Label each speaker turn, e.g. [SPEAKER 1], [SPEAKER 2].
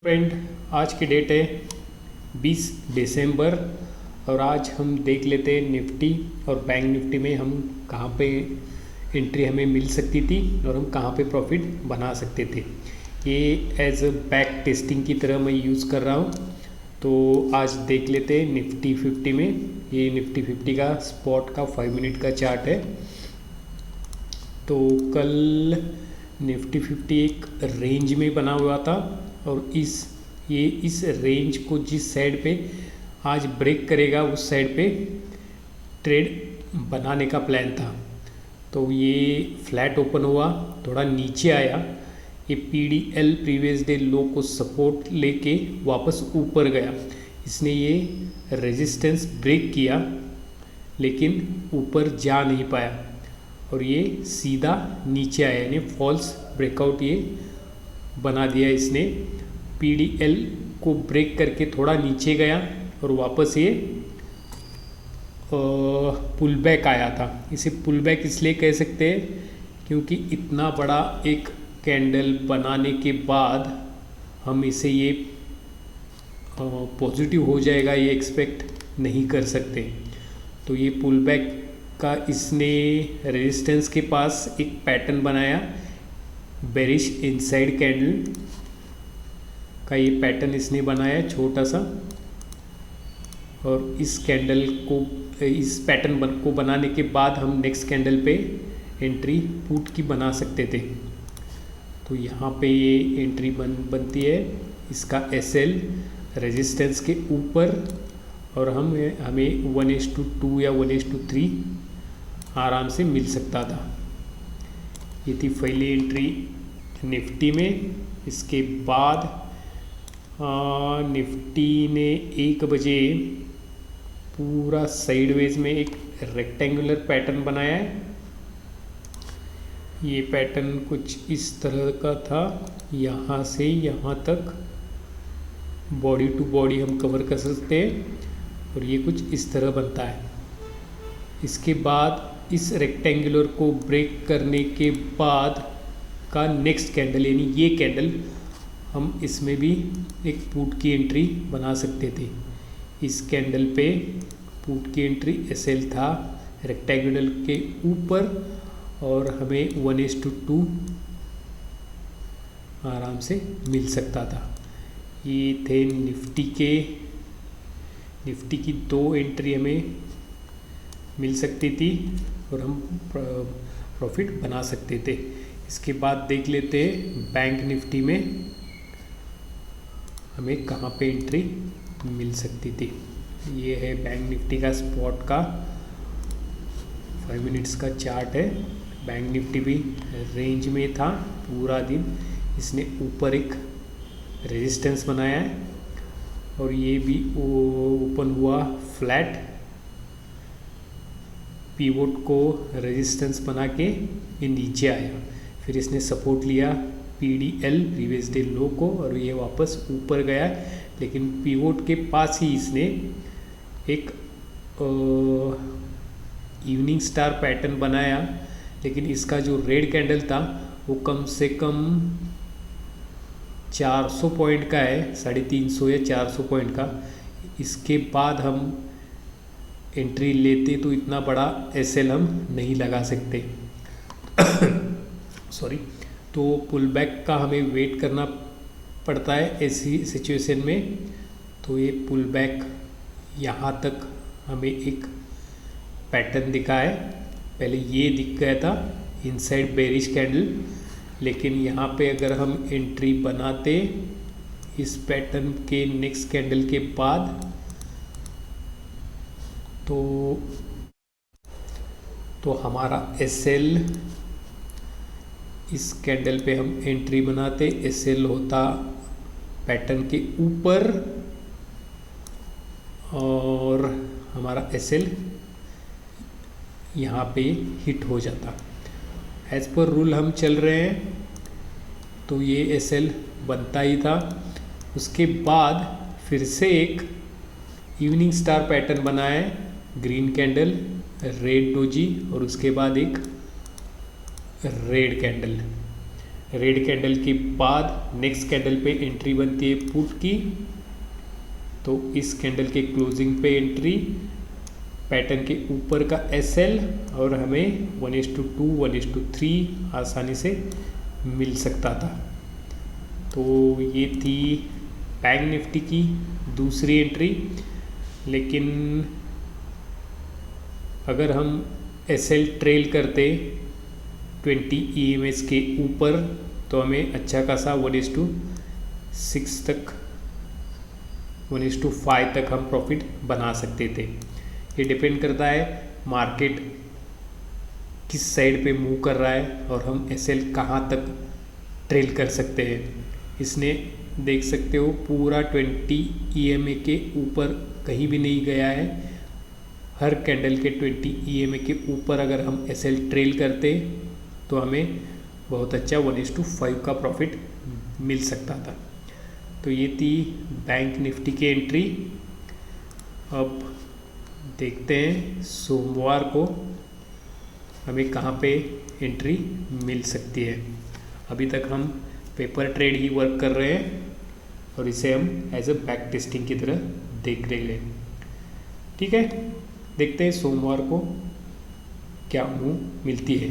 [SPEAKER 1] Friend, आज की date है 20 दिसंबर और आज हम देख लेते हैं निफ्टी और बैंक निफ्टी में हम कहाँ पे एंट्री हमें मिल सकती थी और हम कहाँ पे प्रॉफिट बना सकते थे। ये एज अ बैक टेस्टिंग की तरह मैं यूज़ कर रहा हूँ। तो आज देख लेते हैं निफ्टी 50 में। ये निफ्टी 50 का स्पॉट का 5 मिनट का चार्ट है। तो कल निफ्टी 50 एक रेंज में बना हुआ था और इस रेंज को जिस साइड पे आज ब्रेक करेगा उस साइड पे ट्रेड बनाने का प्लान था। तो ये फ्लैट ओपन हुआ, थोड़ा नीचे आया, ये PDL प्रीवियस डे लो को सपोर्ट लेके वापस ऊपर गया। इसने ये रेजिस्टेंस ब्रेक किया लेकिन ऊपर जा नहीं पाया और ये सीधा नीचे आया, यानी फॉल्स ब्रेकआउट ये बना दिया इसने। PDL को ब्रेक करके थोड़ा नीचे गया और वापस ये पुल बैक आया था। इसे पुल बैक इसलिए कह सकते हैं क्योंकि इतना बड़ा एक कैंडल बनाने के बाद हम इसे ये पॉजिटिव हो जाएगा ये एक्सपेक्ट नहीं कर सकते। तो ये पुल बैक का इसने रेजिस्टेंस के पास एक पैटर्न बनाया, बेरिश इनसाइड कैंडल का ये पैटर्न इसने बनाया छोटा सा, और इस कैंडल को इस पैटर्न को बनाने के बाद हम नेक्स्ट कैंडल पे एंट्री पुट की बना सकते थे। तो यहाँ पे ये एंट्री बनती है, इसका SL रेजिस्टेंस के ऊपर, और हमें 1:2 या 1:3 आराम से मिल सकता था। ये थी पहली एंट्री निफ्टी में। इसके बाद निफ्टी ने 1 बजे पूरा साइडवेज में एक रेक्टेंगुलर पैटर्न बनाया है। ये पैटर्न कुछ इस तरह का था, यहाँ से यहाँ तक बॉडी टू बॉडी हम कवर कर सकते हैं और ये कुछ इस तरह बनता है। इसके बाद इस रेक्टेंगुलर को ब्रेक करने के बाद का नेक्स्ट कैंडल, यानी ये कैंडल, हम इसमें भी एक पुट की एंट्री बना सकते थे। इस कैंडल पे पुट की एंट्री SL था रेक्टेंगुलर के ऊपर और हमें 1:2 आराम से मिल सकता था। ये थे निफ्टी की 2 एंट्री हमें मिल सकती थी और हम प्रॉफिट बना सकते थे। इसके बाद देख लेते हैं बैंक निफ्टी में हमें कहाँ पे एंट्री मिल सकती थी। ये है बैंक निफ्टी का स्पॉट का 5 मिनट्स का चार्ट है। बैंक निफ्टी भी रेंज में था पूरा दिन, इसने ऊपर एक रेजिस्टेंस बनाया है और ये भी ओपन हुआ फ्लैट, पिवोट को रेजिस्टेंस बना के ये नीचे आया, फिर इसने सपोर्ट लिया PDL प्रीवियस डे लो को और ये वापस ऊपर गया। लेकिन पिवोट के पास ही इसने एक इवनिंग स्टार पैटर्न बनाया, लेकिन इसका जो रेड कैंडल था वो कम से कम 400 पॉइंट का है, 350 या 400 पॉइंट का। इसके बाद हम एंट्री लेते तो इतना बड़ा SL हम नहीं लगा सकते सॉरी। तो पुल बैक का हमें वेट करना पड़ता है ऐसी सिचुएशन में। तो ये पुल बैक यहाँ तक हमें एक पैटर्न दिखा है, पहले ये दिख गया था इनसाइड बेरिश कैंडल, लेकिन यहाँ पे अगर हम एंट्री बनाते इस पैटर्न के नेक्स्ट कैंडल के बाद तो हमारा SL, इस कैंडल पे हम एंट्री बनाते, SL होता पैटर्न के ऊपर और हमारा SL यहाँ पे हिट हो जाता। एज पर रूल हम चल रहे हैं तो ये SL बनता ही था। उसके बाद फिर से एक इवनिंग स्टार पैटर्न बनाया है, ग्रीन कैंडल, रेड डोजी और उसके बाद एक रेड कैंडल। रेड कैंडल के बाद नेक्स्ट कैंडल पे एंट्री बनती है पुट की, तो इस कैंडल के क्लोजिंग पे एंट्री, पैटर्न के ऊपर का SL, और हमें 1:2 1:3 आसानी से मिल सकता था। तो ये थी बैंक निफ्टी की दूसरी एंट्री। लेकिन अगर हम SL ट्रेल करते 20 EMS के ऊपर तो हमें अच्छा खासा 1:6 तक 1:5 तक हम प्रॉफिट बना सकते थे। ये डिपेंड करता है मार्केट किस साइड पे मूव कर रहा है और हम SL कहाँ तक ट्रेल कर सकते हैं। इसने देख सकते हो पूरा 20 EMA के ऊपर कहीं भी नहीं गया है। हर कैंडल के 20 EMA के ऊपर अगर हम SL ट्रेल करते तो हमें बहुत अच्छा 1:5 का प्रॉफिट मिल सकता था। तो ये थी बैंक निफ्टी की एंट्री। अब देखते हैं सोमवार को हमें कहाँ पे एंट्री मिल सकती है। अभी तक हम पेपर ट्रेड ही वर्क कर रहे हैं और इसे हम एज अ बैक टेस्टिंग की तरह देख रहे हैं। ठीक है, देखते हैं सोमवार को क्या मूव मिलती है।